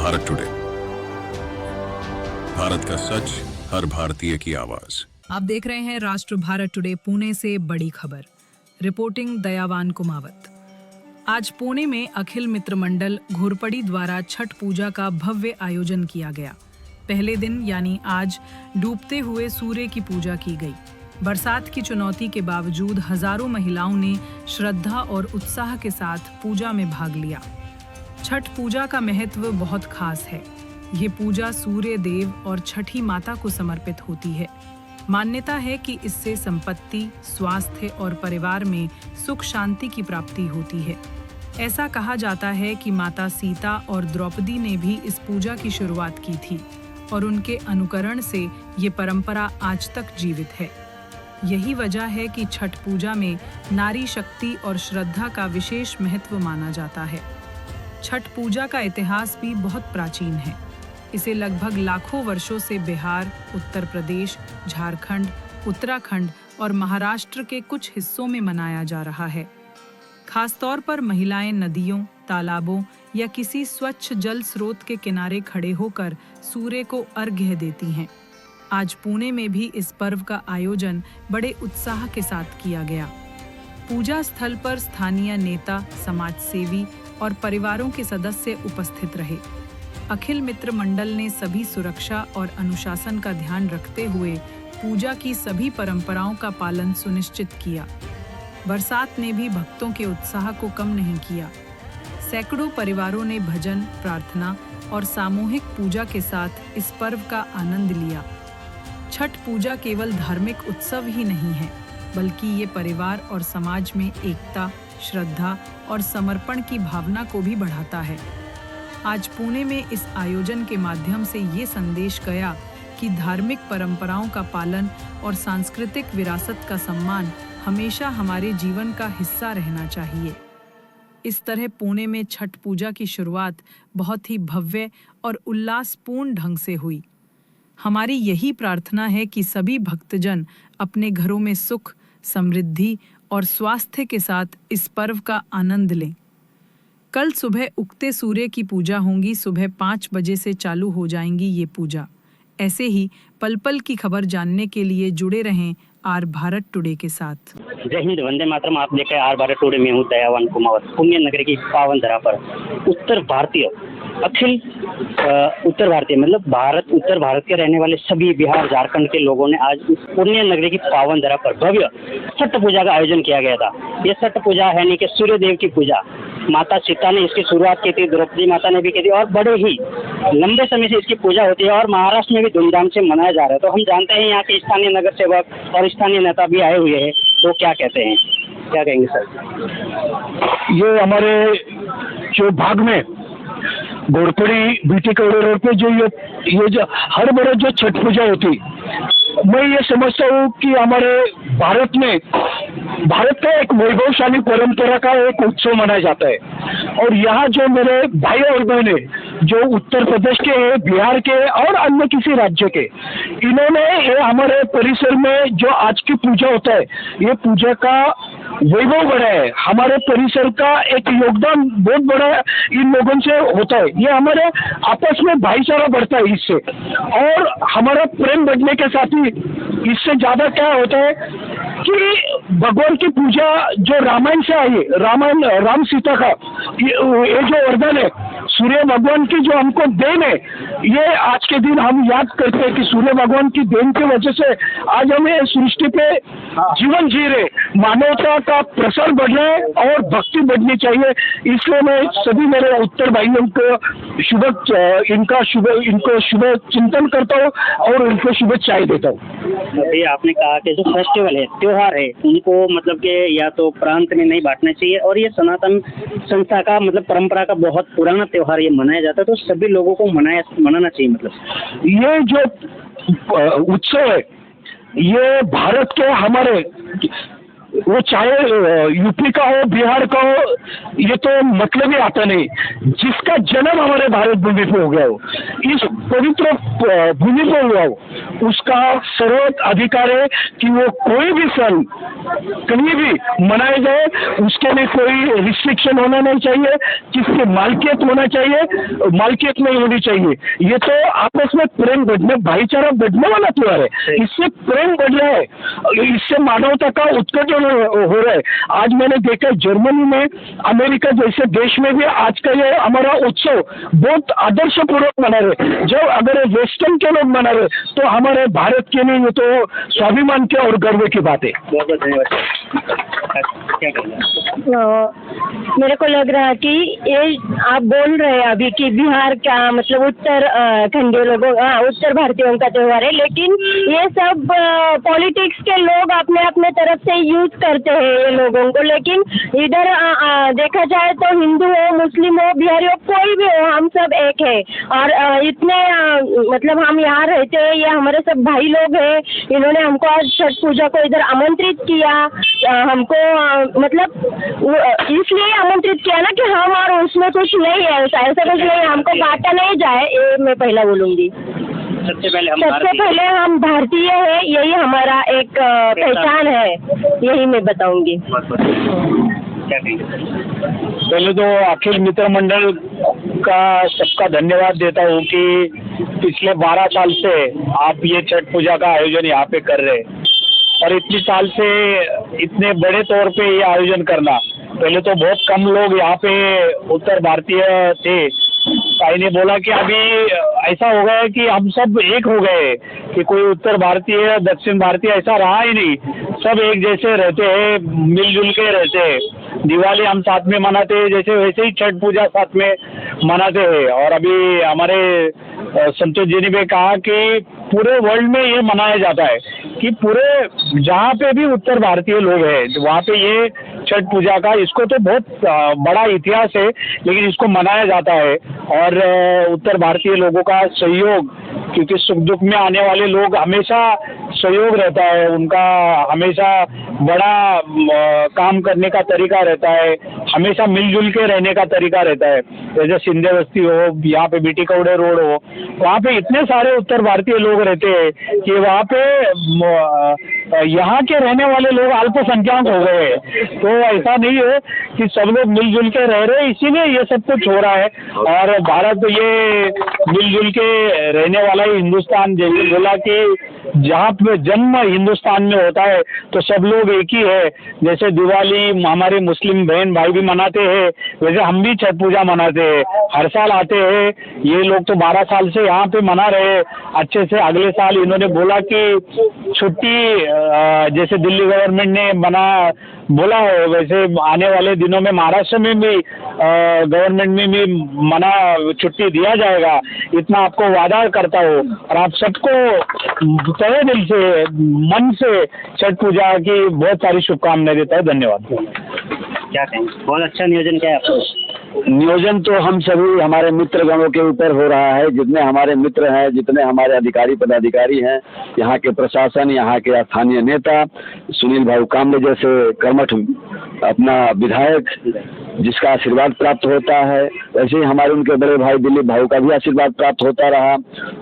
Bharat today, Bharat का सच, हर भारतीय की आवाज। आप देख रहे हैं राष्ट्र भारत टुडे पुणे से बड़ी खबर। रिपोर्टिंग दयावान कुमावत। आज पुणे में अखिल मित्र मंडल घोरपड़ी द्वारा छठ पूजा का भव्य आयोजन किया गया। पहले दिन यानी आज डूबते हुए सूर्य की पूजा की गई। बरसात की चुनौती के बावजूद हजारों महिलाओं ने श्रद्धा और उत्साह के साथ पूजा में भाग लिया। छठ पूजा का महत्व बहुत खास है। ये पूजा सूर्य देव और छठी माता को समर्पित होती है। मान्यता है कि इससे संपत्ति, स्वास्थ्य और परिवार में सुख शांति की प्राप्ति होती है। ऐसा कहा जाता है कि माता सीता और द्रौपदी ने भी इस पूजा की शुरुआत की थी और उनके अनुकरण से ये परंपरा आज तक जीवित है। यही वजह है कि छठ पूजा में नारी शक्ति और श्रद्धा का विशेष महत्व माना जाता है। छठ पूजा का इतिहास भी बहुत प्राचीन है। इसे लगभग लाखों वर्षों से बिहार, उत्तर प्रदेश, झारखंड, उत्तराखंड और महाराष्ट्र के कुछ हिस्सों में मनाया जा रहा है। खासतौर पर महिलाएं नदियों, तालाबों या किसी स्वच्छ जल स्रोत के किनारे खड़े होकर सूर्य को अर्घ्य देती हैं। आज पुणे में भी इस पर्व का आयोजन बड़े उत्साह के साथ किया गया। पूजा स्थल पर स्थानीय नेता, समाज सेवी और परिवारों के सदस्य उपस्थित रहे। अखिल मित्र मंडल ने सभी सुरक्षा और अनुशासन का ध्यान रखते हुए पूजा की सभी परंपराओं का पालन सुनिश्चित किया। बरसात ने भी भक्तों के उत्साह को कम नहीं किया। सैकड़ों परिवारों ने भजन, प्रार्थना और सामूहिक पूजा के साथ इस पर्व का आनंद लिया। छठ पूजा केवल धार्मिक उत्सव ही नहीं है, बल्कि ये परिवार और समाज में एकता, श्रद्धा और समर्पण की भावना को भी बढ़ाता है। आज पुणे में इस आयोजन के माध्यम से ये संदेश गया कि धार्मिक परंपराओं का पालन और सांस्कृतिक विरासत का सम्मान हमेशा हमारे जीवन का हिस्सा रहना चाहिए। इस तरह पुणे में छठ पूजा की शुरुआत बहुत ही भव्य और उल्लासपूर्ण ढंग से हुई। हमारी यही प्रार्थना है कि सभी भक्तजन अपने घरों में सुख, समृद्धि और स्वास्थ्य के साथ इस पर्व का आनंद लें। कल सुबह उगते सूर्य की पूजा होगी। सुबह 5 बजे से चालू हो जाएंगी ये पूजा। ऐसे ही पल पल की खबर जानने के लिए जुड़े रहें आर भारत टुडे के साथ। जय हिंद, वंदे मातरम। आप देख रहे हैं आर भारत टुडे में हूँ दयावान कुमावत। पुण्य नगरी की पावन धरा पर उत्तर भारतीय मतलब उत्तर भारत के रहने वाले सभी बिहार, झारखंड के लोगों ने आज इस पुण्य नगरी की पावन धरा पर भव्य छठ पूजा का आयोजन किया गया था। ये छठ पूजा है नहीं कि सूर्य देव की पूजा। माता सीता ने इसकी शुरुआत की थी, द्रौपदी माता ने भी की थी और बड़े ही लंबे समय से इसकी पूजा होती है और महाराष्ट्र में भी धूमधाम से मनाया जा रहा है। तो हम जानते हैं यहाँ के स्थानीय नगर सेवक और स्थानीय नेता भी आए हुए हैं, तो क्या कहते हैं, क्या कहेंगे सर? ये हमारे जो भाग में घोरपड़ी बीटी कौड़े रोड पे जो ये जो हर बड़े जो छठ पूजा होती, मैं ये समझता हूँ कि हमारे भारत का एक वैभवशाली परंपरा का एक उत्सव मनाया जाता है। और यहाँ जो मेरे भाई और बहने जो उत्तर प्रदेश के हैं, बिहार के और अन्य किसी राज्य के, इन्होंने ये हमारे परिसर में जो आज की पूजा होता है, ये पूजा का वैभव बढ़ा है। हमारे परिसर का एक योगदान बहुत बड़ा इन लोगों से होता है। ये हमारे आपस में भाईचारा बढ़ता है इससे, और हमारा प्रेम बढ़ने के साथ ही इससे ज्यादा क्या होता है कि भगवान की पूजा जो रामायण से आई, राम सीता का ये जो वरदान है, सूर्य भगवान की जो हमको देन है, ये आज के दिन हम याद करते हैं कि सूर्य भगवान की देन की वजह से आज हमें सृष्टि पे जीवन जी रहे, मानवता का प्रसार बढ़ रहा है और भक्ति बढ़नी चाहिए। इसलिए मैं सभी मेरे उत्तर भाइयों को इनको शुभ चिंतन करता हूँ और उनको शुभेच्छाएं देता हूँ। अभी आपने कहा कि जो फेस्टिवल है, त्योहार है, उनको मतलब कि या तो प्रांत में नहीं बांटना चाहिए, और ये सनातन संस्था का मतलब परंपरा का बहुत पुराना त्योहार ये मनाया जाता है, तो सभी लोगों को मनाना चाहिए। मतलब ये जो उत्सव है, ये भारत के हमारे, वो चाहे यूपी का हो, बिहार का हो, ये तो मतलब ही आता नहीं। जिसका जन्म हमारे भारत भूमि पे हो गया हो, इस पवित्र भूमि पर हुआ हो, उसका सर्वोच्च अधिकार है कि वो कोई भी सन कहीं भी मनाए जाए, उसके लिए कोई रिस्ट्रिक्शन होना नहीं चाहिए, किसकी मालकियत होना चाहिए, मालकियत नहीं होनी चाहिए। ये तो आपस में प्रेम बढ़ने, भाईचारा बढ़ने वाला त्योहार है, इससे प्रेम बढ़ रहा है, इससे मानवता का उत्कर्ष हो रहा है। आज मैंने देखा जर्मनी में, अमेरिका जैसे देश में भी आज का ये हमारा उत्सव बहुत आदर्श पूर्वक मना रहे। जब अगर वेस्टर्न के लोग मना रहे तो हमारे भारत के लिए ये तो स्वाभिमान के और गर्व की बात है। बहुत बहुत धन्यवाद। क्या कहना? मेरे को लग रहा है कि ये आप बोल रहे हैं अभी कि बिहार का मतलब उत्तराखंडी लोगों, उत्तर भारतीयों का त्योहार है, लेकिन ये सब पॉलिटिक्स के लोग अपने अपने तरफ से यूज करते हैं ये लोगों को। लेकिन इधर देखा जाए तो हिंदू हो, मुस्लिम हो, बिहारी हो, कोई भी हो, हम सब एक है। और इतने मतलब हम यहाँ रहते हैं, ये हमारे सब भाई लोग हैं, इन्होंने हमको आज छठ पूजा को इधर आमंत्रित किया, हमको मतलब इसलिए आमंत्रित किया ना कि हम और उसमें कुछ नहीं है, ऐसा कुछ नहीं है, हमको बांटा नहीं जाए, ये मैं पहला बोलूँगी। सबसे पहले हम भारतीय है, यही हमारा एक पहचान है, यही मैं बताऊंगी। क्या कहेंगे? पहले तो अखिल मित्र मंडल का सबका धन्यवाद देता हूँ कि पिछले 12 साल से आप ये छठ पूजा का आयोजन यहाँ पे कर रहे हैं, और इतनी साल से इतने बड़े तौर पे ये आयोजन करना। पहले तो बहुत कम लोग यहाँ पे उत्तर भारतीय थे, भाई ने बोला कि अभी ऐसा हो गया है कि हम सब एक हो गए, कि कोई उत्तर भारतीय दक्षिण भारतीय ऐसा रहा ही नहीं, सब एक जैसे रहते हैं, मिलजुल के रहते हैं। दिवाली हम साथ में मनाते हैं, जैसे वैसे ही छठ पूजा साथ में मनाते हैं। और अभी हमारे संतोष जी ने भी कहा कि पूरे वर्ल्ड में ये मनाया जाता है, कि पूरे जहाँ पे भी उत्तर भारतीय लोग हैं वहाँ पे ये छठ पूजा का, इसको तो बहुत बड़ा इतिहास है, लेकिन इसको मनाया जाता है। और उत्तर भारतीय लोगों का सहयोग, क्योंकि सुख दुख में आने वाले लोग हमेशा सहयोग रहता है उनका, हमेशा बड़ा काम करने का तरीका रहता है, हमेशा मिलजुल के रहने का तरीका रहता है। जैसे सिंधे बस्ती हो, यहाँ पे बीटी कौड़े रोड हो, वहाँ पे इतने सारे उत्तर भारतीय लोग रहते हैं कि वहाँ पे यहाँ के रहने वाले लोग अल्पसंख्यक हो गए हैं। तो ऐसा नहीं है कि सब लोग मिलजुल के रह रहे हैं, इसीलिए ये सब कुछ हो रहा है। और भारत ये मिलजुल के रहने वाला ही हिंदुस्तान, जैसे बोला कि जहाँ पे जन्म हिंदुस्तान में होता है तो सब लोग एक ही है। जैसे दिवाली हमारे मुस्लिम बहन भाई भी मनाते हैं, वैसे हम भी छठ पूजा मनाते हैं, हर साल आते हैं। ये लोग तो 12 साल से यहाँ पे मना रहे हैं अच्छे से। अगले साल इन्होंने बोला कि छुट्टी, जैसे दिल्ली गवर्नमेंट ने बोला है, वैसे आने वाले दिनों में महाराष्ट्र में भी गवर्नमेंट में भी छुट्टी दिया जाएगा, इतना आपको वादा करता हूँ। और आप सबको तहे दिल से, मन से छठ पूजा की बहुत सारी शुभकामनाएं देता है। धन्यवाद। क्या कहेंगे? बहुत अच्छा नियोजन किया है आपको। नियोजन तो हम सभी हमारे मित्रगणों के ऊपर हो रहा है, जितने हमारे मित्र हैं, जितने हमारे अधिकारी पदाधिकारी हैं, यहाँ के प्रशासन, यहाँ के स्थानीय नेता, सुनील भाई कामरे जैसे कर्मठ अपना विधायक जिसका आशीर्वाद प्राप्त होता है, वैसे ही हमारे उनके बड़े भाई दिलीप भाई का भी आशीर्वाद प्राप्त होता रहा।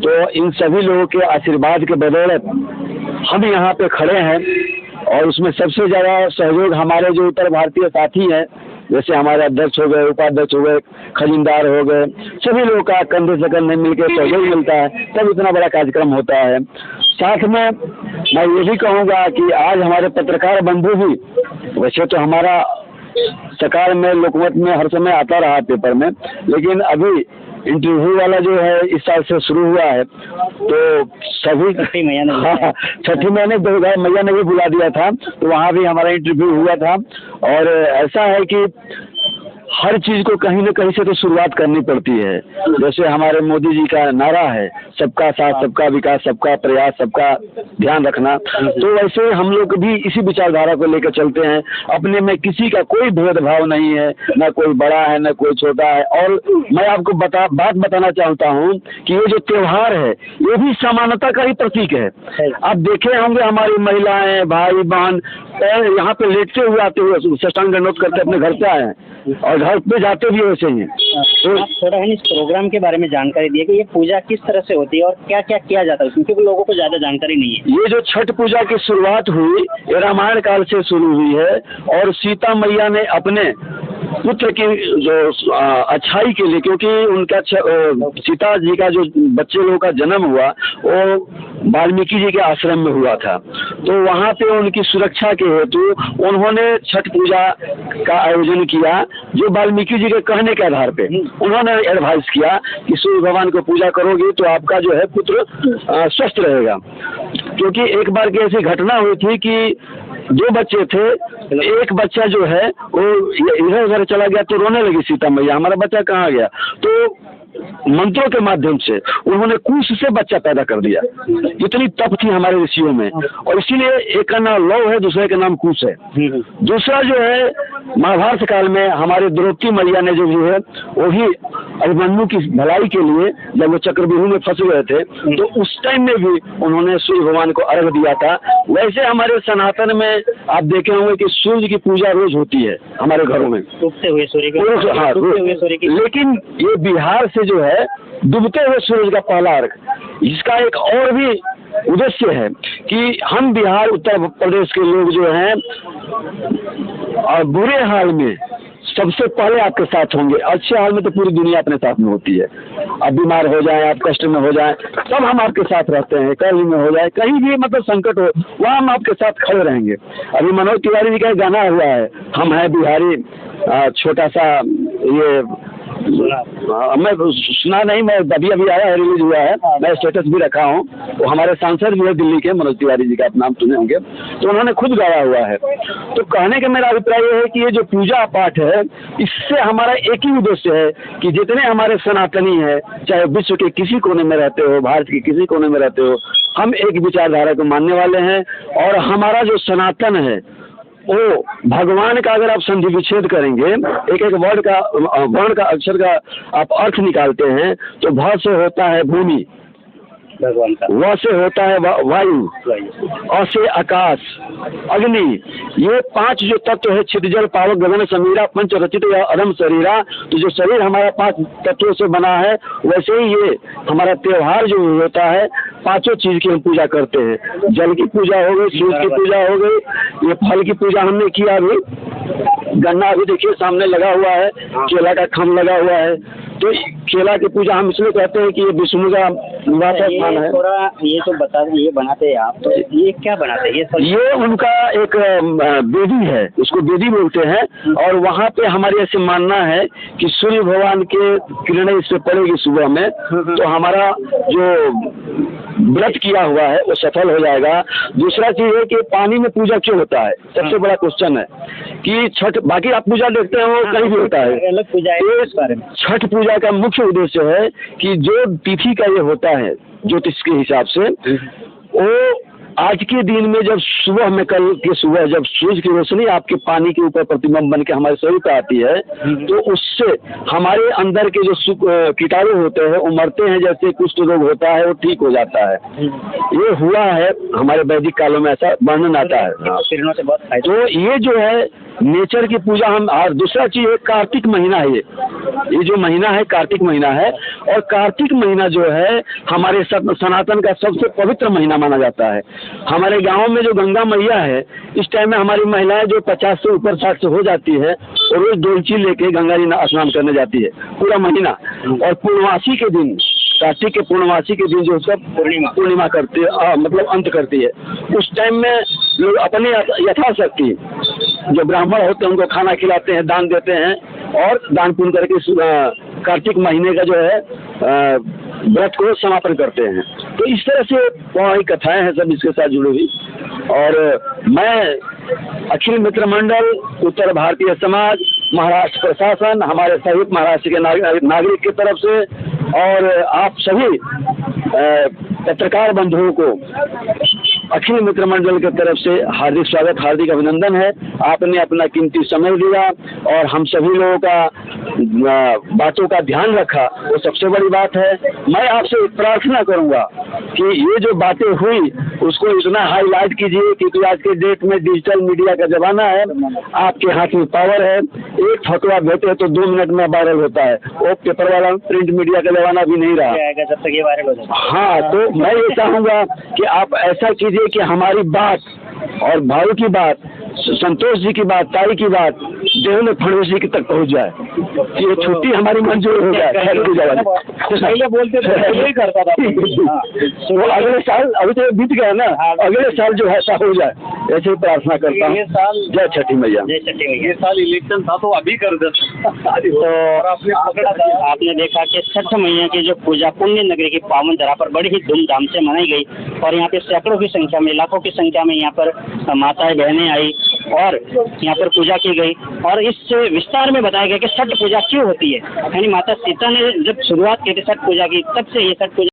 तो इन सभी लोगों के आशीर्वाद के बदौलत हम यहाँ पे खड़े हैं। और उसमें सबसे ज़्यादा सहयोग हमारे जो उत्तर भारतीय साथी हैं, जैसे हमारे अध्यक्ष हो गए, उपाध्यक्ष हो गए, खजिनदार हो गए, सभी लोगों का कंधे से कंधे मिलकर सहयोग मिलता है, तब इतना बड़ा कार्यक्रम होता है। साथ में मैं ये भी कहूँगा कि आज हमारे पत्रकार बंधु भी, वैसे तो हमारा सरकार में लोकमत में हर समय आता रहा पेपर में, लेकिन अभी इंटरव्यू वाला जो है इस साल से शुरू हुआ है, तो सभी छठी मैया ने भी बुला दिया था, तो वहाँ भी हमारा इंटरव्यू हुआ था। और ऐसा है कि हर चीज को कहीं न कहीं से तो शुरुआत करनी पड़ती है। जैसे हमारे मोदी जी का नारा है, सबका साथ, सबका विकास, सबका प्रयास, सबका ध्यान रखना, तो वैसे हम लोग भी इसी विचारधारा को लेकर चलते हैं। अपने में किसी का कोई भेदभाव नहीं है, न कोई बड़ा है न कोई छोटा है। और मैं आपको बात बताना चाहता हूँ कि ये जो त्योहार है ये भी समानता का ही प्रतीक है। आप देखे होंगे हमारी महिलाएं, भाई बहन यहाँ पे लेटते हुए आते हुए साष्टांग दंडवत करते अपने घर से आए हैं और घर पे जाते भी वैसे ही हैं। तो आप थोड़ा है इस प्रोग्राम के बारे में जानकारी दिए कि ये पूजा किस तरह से होती है और क्या क्या किया जाता है, क्योंकि लोगों को ज्यादा जानकारी नहीं है। ये जो छठ पूजा की शुरुआत हुई ये रामायण काल से शुरू हुई है और सीता मैया ने अपने पुत्र की जो अच्छाई के लिए, क्योंकि उनका सीता जी का जो बच्चे लोगों का जन्म हुआ वो वाल्मीकि जी के आश्रम में हुआ था, तो वहाँ पे उनकी सुरक्षा के हेतु उन्होंने छठ पूजा का आयोजन किया, जो वाल्मीकि जी के कहने के आधार पे उन्होंने एडवाइस किया कि सूर्य भगवान को पूजा करोगे तो आपका जो है पुत्र स्वस्थ रहेगा। क्योंकि एक बार की ऐसी घटना हुई थी कि दो बच्चे थे, एक बच्चा जो है वो इधर उधर चला गया तो रोने लगी सीता मैया, हमारा बच्चा कहाँ गया, तो मंत्रों के माध्यम से उन्होंने कुश से बच्चा पैदा कर दिया। इतनी तप थी हमारे ऋषियों में, और इसीलिए एक का नाम लव है, दूसरे का नाम कुश है। दूसरा जो है महाभारत काल में हमारे द्रौपदी मैया ने जो है वो भी अभिमन्यु की भलाई के लिए जब वो चक्रव्यूह में फंस गए थे तो उस टाइम में भी उन्होंने सूर्य भगवान को अर्घ दिया था। वैसे हमारे सनातन में आप देखे होंगे कि सूर्य की पूजा रोज होती है हमारे घरों में, डूबते हुए सूर्य की। लेकिन ये बिहार से जो है डूबते हुए सूरज का पहला अर्घ, इसका एक और भी उद्देश्य है कि हम बिहार उत्तर प्रदेश के लोग जो हैं और बुरे हाल में सबसे पहले आपके साथ होंगे, अच्छे हाल में तो पूरी दुनिया अपने साथ में होती है। आप बीमार हो जाएं, आप कष्ट में हो जाएं, सब हम आपके साथ रहते हैं। कर्ज में हो जाए, कहीं भी मतलब संकट हो, वहाँ हम आपके साथ खड़े रहेंगे। अभी मनोज तिवारी जी का एक गाना हुआ है, हम है बिहारी, छोटा सा ये मैं सुना नहीं, मैं अभी आया है, रिलीज हुआ है, मैं स्टेटस भी रखा हूँ। वो हमारे सांसद भी है दिल्ली के, मनोज तिवारी जी का आप नाम सुने होंगे, तो उन्होंने खुद गाया हुआ है। तो कहने का मेरा अभिप्राय ये है कि ये जो पूजा पाठ है इससे हमारा एक ही उद्देश्य है कि जितने हमारे सनातनी हैं, चाहे विश्व के किसी कोने में रहते हो, भारत के किसी कोने में रहते हो, हम एक विचारधारा को मानने वाले हैं। और हमारा जो सनातन है वो भगवान का अगर आप संधि विच्छेद करेंगे, एक एक वर्ड का वर्ण का अक्षर का आप अर्थ निकालते हैं तो भ से होता है भूमि, व से होता है वायु, अ से आकाश, अग्नि, ये पांच जो तत्व है, छितजल पावक गगन समीरा पंच रचित या अधम शरीरा। तो जो शरीर हमारा पांच तत्वों से बना है, वैसे ही ये हमारा त्योहार जो होता है पांचों चीज की हम पूजा करते हैं। जल की पूजा हो गई, सूर्य की पूजा हो गई, ये फल की पूजा हमने किया। अभी गन्ना अभी देखिए सामने लगा हुआ है, केला का खम लगा हुआ है, तो केला की पूजा हम इसलिए कहते हैं कि ये विष्णु का निवास स्थान है। थोड़ा ये तो बता दें, ये बनाते हैं आप, तो ये क्या बनाते हैं? ये उनका एक वेदी है, उसको वेदी बोलते हैं। और वहाँ पे हमारी ऐसे मानना है कि सूर्य भगवान के किरणें इससे पड़ेगी सुबह में, तो हमारा जो व्रत किया हुआ है वो सफल हो जाएगा। दूसरा चीज है कि पानी में पूजा क्यों होता है, सबसे बड़ा क्वेश्चन है कि छठ, बाकी आप पूजा देखते हैं वो कहीं भी होता है, अलग पूजा है इस बारे में। छठ पूजा का मुख्य उद्देश्य है कि जो तिथि का ये होता है ज्योतिष के हिसाब से, वो आज के दिन में जब सुबह में, कल के सुबह जब सूरज की रोशनी आपके पानी के ऊपर प्रतिबिंब बन के हमारे शरीर पे आती है, तो उससे हमारे अंदर के जो कीटाणु होते हैं वो मरते हैं, जैसे कुष्ठ रोग होता है वो ठीक हो जाता है। ये हुआ है हमारे वैदिक कालों में, ऐसा वर्णन आता है। तो ये जो है नेचर की पूजा हम। और दूसरा चीज है कार्तिक महीना है, ये जो महीना है कार्तिक महीना है, और कार्तिक महीना जो है हमारे सनातन का सबसे पवित्र महीना माना जाता है। हमारे गांव में जो गंगा मैया है, इस टाइम में हमारी महिलाएं जो 50 से ऊपर 60 से हो जाती है, और रोज डोलची लेके गंगा जी स्नान करने जाती है पूरा महीना। और पूर्णमासी के दिन, कार्तिक के पूर्णमासी के दिन जो सब पूर्णिमा करती है, मतलब अंत करती है, उस टाइम में लोग अपने यथाशक्ति जो ब्राह्मण होते हैं उनको खाना खिलाते हैं, दान देते हैं, और दान पुण्य करके कार्तिक महीने का जो है व्रत को समापन करते हैं। तो इस तरह से पौराणिक कथाएं हैं सब इसके साथ जुड़ी हुई। और मैं अखिल मित्र मंडल, उत्तर भारतीय समाज, महाराष्ट्र प्रशासन, हमारे सहित महाराष्ट्र के नागरिक की तरफ से, और आप सभी पत्रकार बंधुओं को अखिल मित्र मंडल की तरफ से हार्दिक स्वागत, हार्दिक अभिनंदन है। आपने अपना कीमती समय दिया और हम सभी लोगों का बातों का ध्यान रखा, वो सबसे बड़ी बात है। मैं आपसे प्रार्थना करूंगा कि ये जो बातें हुई उसको इतना हाईलाइट कीजिए, क्योंकि आज के डेट में डिजिटल मीडिया का जमाना है, आपके हाथ में पावर है। एक फतवा देते हैं तो 2 मिनट में वायरल होता है। वो पेपर वाला प्रिंट मीडिया का जमाना भी नहीं रहा जब तक ये वायरल हो जाए। हाँ, तो मैं ये चाहूंगा कि आप ऐसा कीजिए कि हमारी बात और भाई की बात, संतोष जी की बात, ताई की बात देवेंद्र फडणवीस जी तक पहुंच जाए, ये छुट्टी हमारी मंजूर हो जाए। पहले बोलते थे यही करता था। तो अगले साल, अभी तो बीत गया ना, अगले साल जो है ऐसा हो जाए, ऐसे ही प्रार्थना करता हूँ। ये साल जय छठी मैया। जय छठी मैया। ये साल इलेक्शन था तो अभी कर दे। तो आपने देखा कि छठ मैया की जो पूजा पुण्य नगरी की पावन धरा पर बड़ी ही धूमधाम से मनाई गई और यहाँ पे सैकड़ों की संख्या में, लाखों की संख्या में यहाँ पर माताएं बहनें आई और यहाँ पर पूजा की गई। और इस विस्तार में बताया गया कि छठ पूजा क्यों होती है। यानी माता सीता ने जब शुरुआत की थी छठ पूजा की, तब से ये छठ पूजा